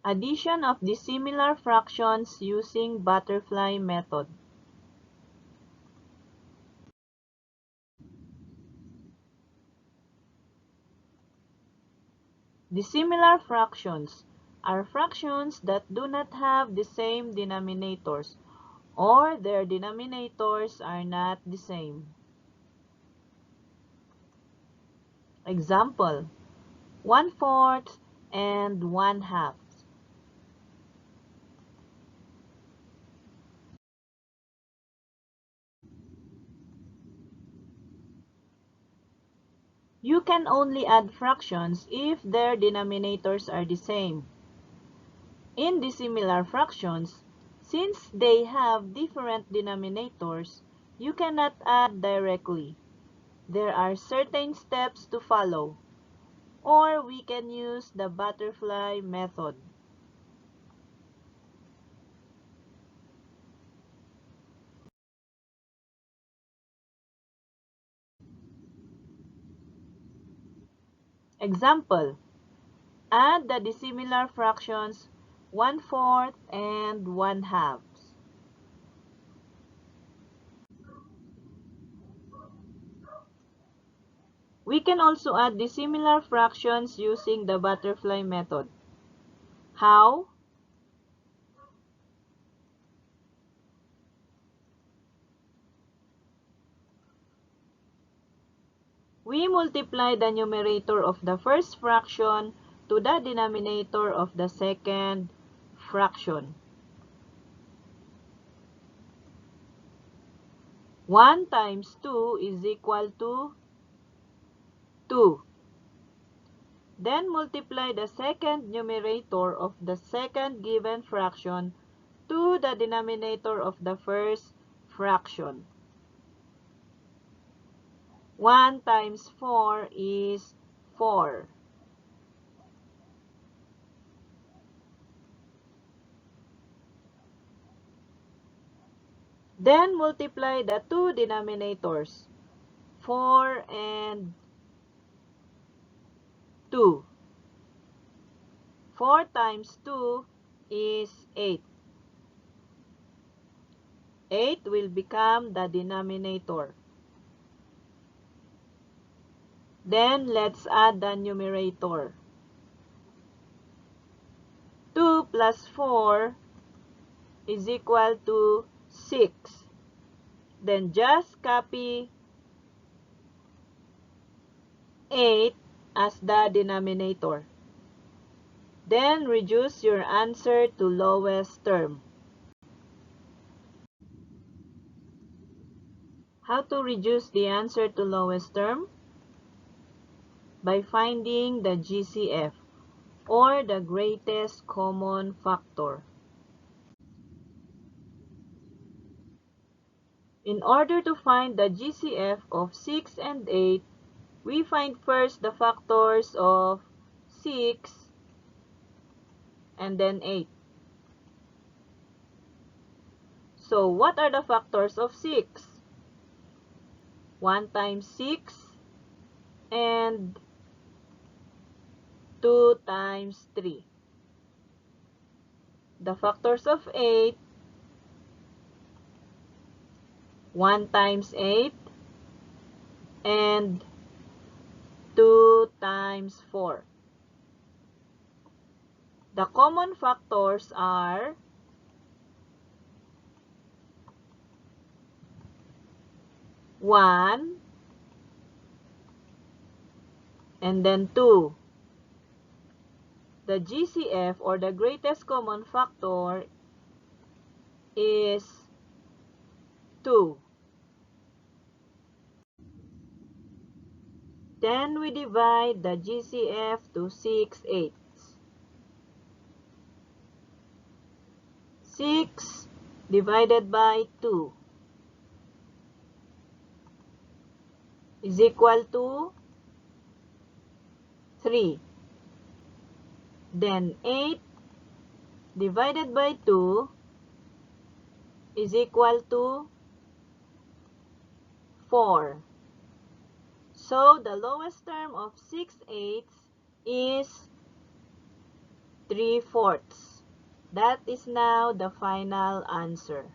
Addition of dissimilar fractions using butterfly method. Dissimilar fractions are fractions that do not have the same denominators, or their denominators are not the same. Example, 1/4 and 1/2. You can only add fractions if their denominators are the same. In dissimilar fractions, since they have different denominators, you cannot add directly. There are certain steps to follow, or we can use the butterfly method. Example, add the dissimilar fractions 1/4 and 1/2. We can also add dissimilar fractions using the butterfly method. How? We multiply the numerator of the first fraction to the denominator of the second fraction. 1 times 2 is equal to 2. Then multiply the second numerator of the second given fraction to the denominator of the first fraction. 1 times 4 is 4. Then multiply the two denominators, 4 and 2. 4 times 2 is 8. 8 will become the denominator. Then let's add the numerator. 2 plus 4 is equal to 6. Then just copy 8 as the denominator. Then reduce your answer to lowest term. How to reduce the answer to lowest term? By finding the GCF, or the greatest common factor. In order to find the GCF of 6 and 8, we find first the factors of 6 and then 8. So, what are the factors of 6? 1 times 6 and 2 times 3. The factors of 8, 1 times 8 and 2 times 4. The common factors are 1 and then 2. The GCF, or the greatest common factor, is 2. Then we divide the GCF to 6/8. 6 divided by 2 is equal to 3. Then 8 divided by 2 is equal to 4. So the lowest term of 6/8 is 3/4. That is now the final answer.